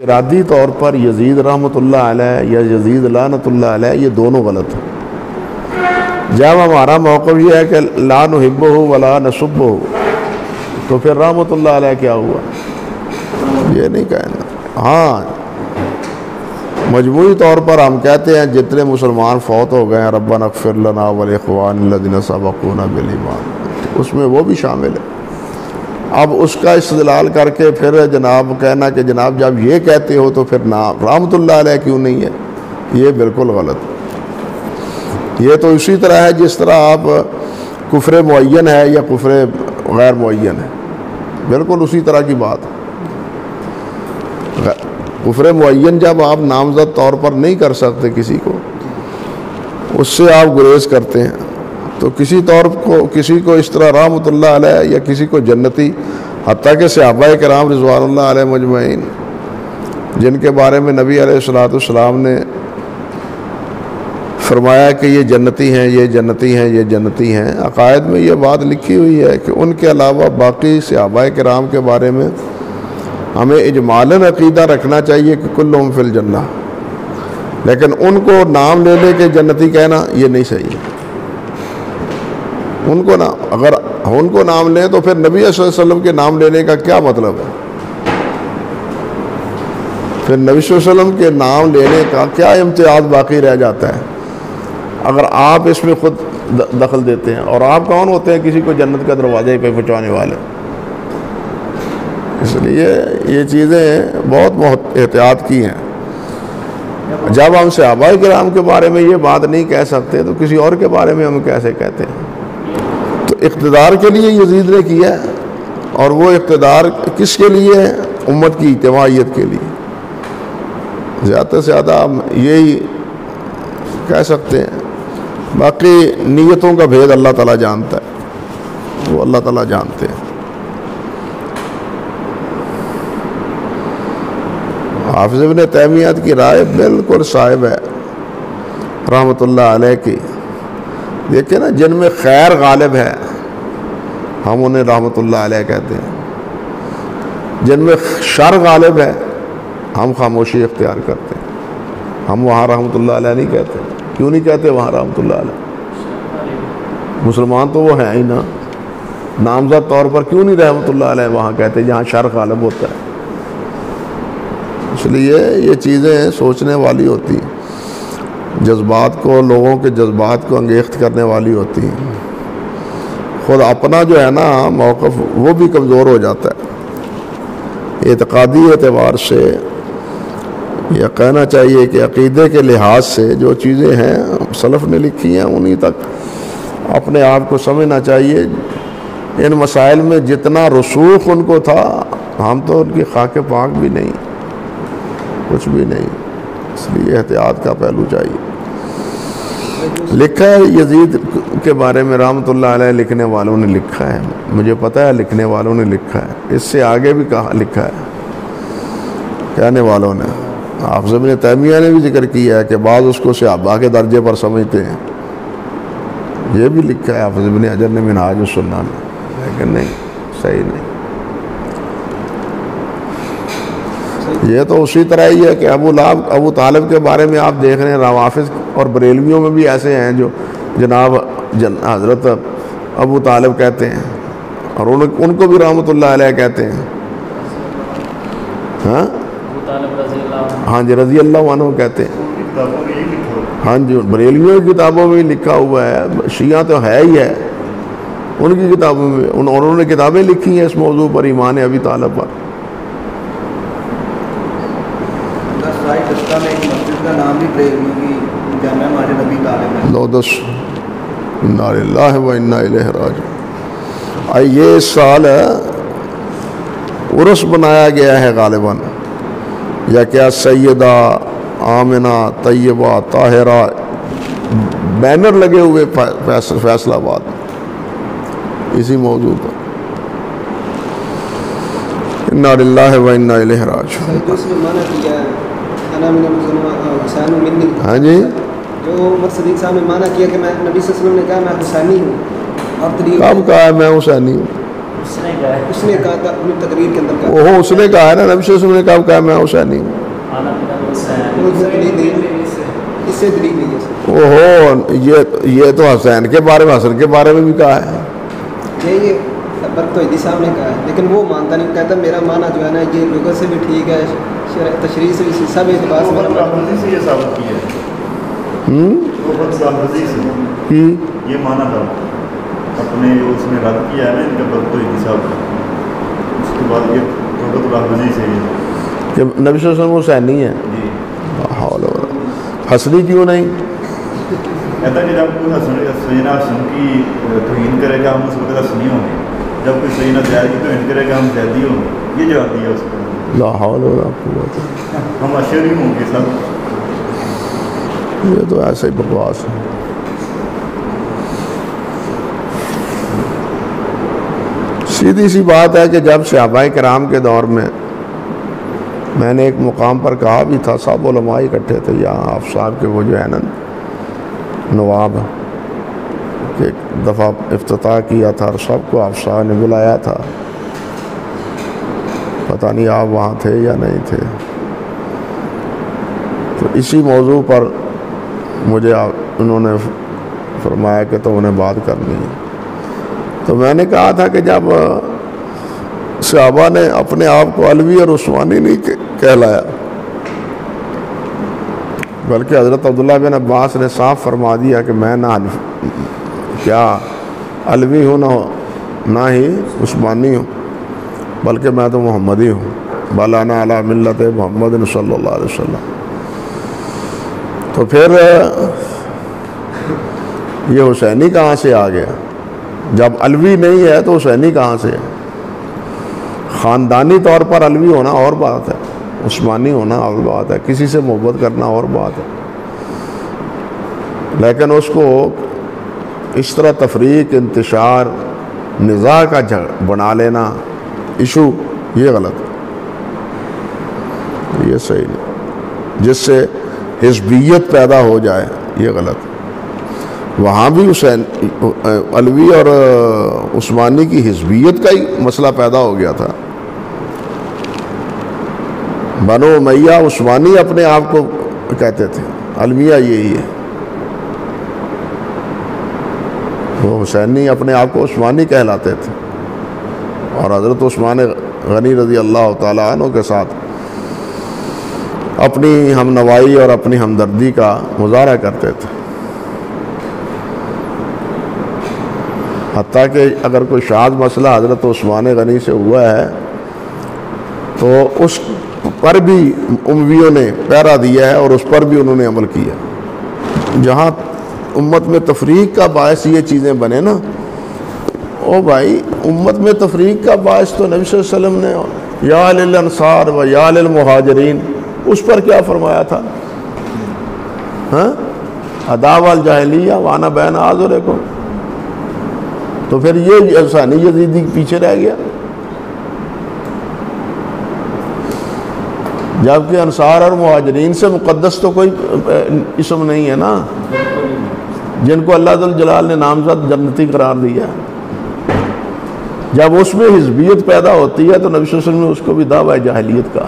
ارادی طور پر یزید رحمۃ اللہ علیہ یا یزید لعنت اللہ علیہ یہ دونوں غلط ہیں۔ جب ہمارا موقف یہ ہے کہ لا نحبہ ولا نسبہ تو پھر رحمۃ اللہ علیہ کیا ہوا؟ یہ نہیں کہنا۔ ہاں مجموعی طور پر ہم کہتے ہیں جتنے مسلمان فوت ہو گئے ہیں ربنا اغفر لنا ولاخواننا الذین سبقونا بالایمان، اس میں وہ بھی شامل ہے۔ اب اس کا استدلال کر کے پھر جناب کہنا کہ جناب جب یہ کہتے ہو تو پھر نام رحمۃ اللہ علیہ کیوں نہیں ہے، یہ بالکل غلط۔ یہ تو اسی طرح ہے جس طرح آپ کفر معین ہے یا کفر غیر معین ہے، بالکل اسی طرح کی بات۔ کفر معین جب آپ نامزد طور پر نہیں کر سکتے کسی کو، اس سے آپ گریز کرتے ہیں، تو کسی کو اس طرح رحمۃ اللہ علیہ یا کسی کو جنتی، حتیٰ کہ صحابہ کرام رضوان اللہ علیہ مجمعین جن کے بارے میں نبی علیہ الصلوۃ والسلام نے فرمایا کہ یہ جنتی ہیں، یہ جنتی ہیں، یہ جنتی ہیں، عقائد میں یہ بات لکھی ہوئی ہے کہ ان کے علاوہ باقی صحابہ کرام کے بارے میں ہمیں اجمالاً عقیدہ رکھنا چاہیے کہ کلہم فی الجنہ، لیکن ان کو نام لے لے کے جنتی کہنا یہ نہیں صحیح ہے۔ اگر ان کو نام لیں تو پھر نبی صلی اللہ علیہ وسلم کے نام لینے کا کیا مطلب ہے؟ پھر نبی صلی اللہ علیہ وسلم کے نام لینے کا کیا امتیاز باقی رہ جاتا ہے اگر آپ اس میں خود دخل دیتے ہیں؟ اور آپ کون ہوتے ہیں کسی کو جنت کا دروازے پہ پہنچانے والے؟ اس لیے یہ چیزیں بہت احتیاط کی ہیں۔ جب ہم صحابہ کرام کے بارے میں یہ بات نہیں کہہ سکتے تو کسی اور کے بارے میں ہم کیسے کہتے ہیں؟ تو اقتدار کے لیے یزید نے کیا ہے، اور وہ اقتدار کس کے لیے ہے؟ امت کی اجتماعیت کے لیے۔ زیادہ سے زیادہ ہم یہی کہہ سکتے ہیں، باقی نیتوں کا بھید اللہ تعالیٰ جانتا ہے، وہ اللہ تعالیٰ جانتے ہیں۔ حافظ ابن تیمیہ کی رائے بالکل صائب ہے رحمۃ اللہ علیہ کی۔ دیکھیں نا، جن میں خیر غالب ہے ہم انہیں رحمۃ اللہ علیہ کہتے ہیں، جن میں شر غالب ہے ہم خاموشی اختیار کرتے ہیں، ہم وہاں رحمۃ اللہ علیہ نہیں کہتے۔ کیوں نہیں کہتے وہاں رحمۃ اللہ علیہ؟ مسلمان تو وہ ہیں ہی نا، نامزد طور پر کیوں نہیں رحمۃ اللہ علیہ وہاں کہتے جہاں شر غالب ہوتا ہے؟ اس لیے یہ چیزیں سوچنے والی ہوتی ہیں، جذبات کو، لوگوں کے جذبات کو انگیخت کرنے والی ہوتی ہیں۔ خود اپنا جو ہے نا موقف وہ بھی کمزور ہو جاتا ہے۔ اعتقادی اعتبار سے یہ کہنا چاہیے کہ عقیدے کے لحاظ سے جو چیزیں ہیں سلف نے لکھی ہیں انہی تک اپنے آپ کو سمجھنا چاہیے۔ ان مسائل میں جتنا رسوخ ان کو تھا، ہم تو ان کی خاک پاک بھی نہیں، کچھ بھی نہیں، اس لیے احتیاط کا پہلو چاہیے۔ لکھا ہے یزید کے بارے میں رحمۃ اللہ علیہ، لکھنے والوں نے لکھا ہے، مجھے پتہ ہے لکھنے والوں نے لکھا ہے، اس سے آگے بھی لکھا ہے کہنے والوں نے۔ حافظ ابن تیمیہ نے بھی ذکر کیا ہے کہ بعض اس کو صحابہ کے درجے پر سمجھتے ہیں، یہ بھی لکھا ہے حافظ ابن حجر نے منہاج السنہ میں، لیکن نہیں، صحیح نہیں۔ یہ تو اسی طرح ہی ہے کہ ابو طالب کے بارے میں آپ دیکھ رہے ہیں، روافظ اور بریلویوں میں بھی ایسے ہیں جو جناب حضرت ابو طالب کہتے ہیں، اور ان کو بھی رحمۃ اللہ علیہ کہتے ہیں۔ ہاں جی، رضی اللہ عنہ کہتے ہیں۔ ہاں جی، بریلویوں کی کتابوں میں لکھا ہوا ہے، شیعہ تو ہے ہی ہے، ان کی کتابوں میں انہوں نے کتابیں لکھی ہیں اس موضوع پر، ایمان ابی طالب پر۔ انا للہ و انا الیہ راجعون۔ یہ اس سال عرس بنایا گیا ہے غالباً، یا کیا سیدہ آمنہ طیبہ طاہرہ، بینر لگے ہوئے فیصل آباد اسی موضوع پر۔ انا للہ و انا الیہ راجعون۔ ہاں جی، جو عمر صدیق صاحب نے مانا کیا کہ میں نبی صلی اللہ علیہ وسلم نے کہا میں حسینی ہوں، اور کب کہا ہے میں حسینی ہوں؟ اس نے کہا تھا اپنی تقریر کے اندر کہا وہ اس نے کہا ہے نا، نبی صلی اللہ علیہ وسلم نے کہا میں حسینی ہوں. اس سے دلیل نہیں ہے. اوہو، یہ تو حسین کے بارے میں، حسن کے بارے میں بھی کہا ہے. یہ برتوحیدی صاحب نے کہا ہے، لیکن وہ مانتا نہیں. کہتا میرا معنی جو ہے نا یہ لغت سے بھی ٹھیک ہے، تشریح سے بھی، سب اعتبار سے میرا معنی سے یہ ثابت کیا ہے. یہ مانا تھا اپنے اس نے رد کیا ہے نا ان کا برتوحیدی صاحب کا. اس کے بعد یہ ربط الحافظی سے کہ نبی صلی اللہ علیہ وسلم حسینی ہے. جی حسنی کیوں نہیں؟ کہتا کہ جب کوئی سیدنا حسن کی توہین کرے گا ہم اس وقت حسنی ہوں گے، جب کوئی سیدنا زید کی توہین کرے گا ہم زیدی ہوں گے. یہ جواب دیا اس کو. لا حول ولا قوت. ہم اشعری ہوں گے سب. یہ تو ایسے ہی بکواس ہے. سیدھی سی بات ہے کہ جب صحابہ کرام کے دور میں نے ایک مقام پر کہا بھی تھا، سب علماء اکٹھے تھے یہاں، آپ صاحب کے وہ جو ہے نا نواب، کہ ایک دفعہ افتتاح کیا تھا اور سب کو آپ صاحب نے بلایا تھا. پتہ نہیں آپ وہاں تھے یا نہیں تھے. تو اسی موضوع پر مجھے انہوں نے فرمایا کہ تو انہیں بات کرنی ہے. تو میں نے کہا تھا کہ جب صحابہ نے اپنے آپ کو علوی اور عثمانی نہیں کہلایا، بلکہ حضرت عبداللہ بن عباس نے صاف فرما دیا کہ میں نہ کیا علوی ہوں نہ ہی عثمانی ہوں، بلکہ میں تو محمدی ہوں. بل انا علی ملت محمد صلی اللہ علیہ وسلم. تو پھر یہ حسینی کہاں سے آ گیا؟ جب علوی نہیں ہے تو حسینی کہاں سے ہے؟ خاندانی طور پر علوی ہونا اور بات ہے، عثمانی ہونا اور بات ہے، کسی سے محبت کرنا اور بات ہے. لیکن اس کو اس طرح تفریق، انتشار، نزاع کا بنا لینا ایشو، یہ غلط ہے، یہ صحیح نہیں. جس سے حزبیت پیدا ہو جائے یہ غلط ہے. وہاں بھی حسین علوی اور عثمانی کی حزبیت کا ہی مسئلہ پیدا ہو گیا تھا. بنو امیہ عثمانی اپنے آپ کو کہتے تھے، علویہ یہی ہے. وہ حسینی اپنے آپ کو عثمانی کہلاتے تھے اور حضرت عثمان غنی رضی اللہ تعالیٰ عنہ کے ساتھ اپنی ہم نوائی اور اپنی ہمدردی کا مظاہرہ کرتے تھے. حتیٰ کہ اگر کوئی شاذ مسئلہ حضرت عثمان غنی سے ہوا ہے تو اس پر بھی امویوں نے پیرا دیا ہے اور اس پر بھی انہوں نے عمل کیا. جہاں امت میں تفریق کا باعث یہ چیزیں بنے نا، او بھائی امت میں تفریق کا باعث تو نبی صلی اللہ علیہ وسلم نے یا للانصار و یا للمہاجرین اس پر کیا فرمایا تھا؟ عداوۃ الجاہلیہ وانا بین اظہرکم. تو پھر یہ حسینی یزیدی پیچھے رہ گیا، جبکہ انصار اور مہاجرین سے مقدس تو کوئی اسم نہیں ہے نا، جن کو اللہ ذو الجلال نے نامزد جنتی قرار دیا. جب اس میں حزبیت پیدا ہوتی ہے تو نبی صلی اللہ علیہ وسلم نے اس کو بھی دعویٰ جاہلیت کہا.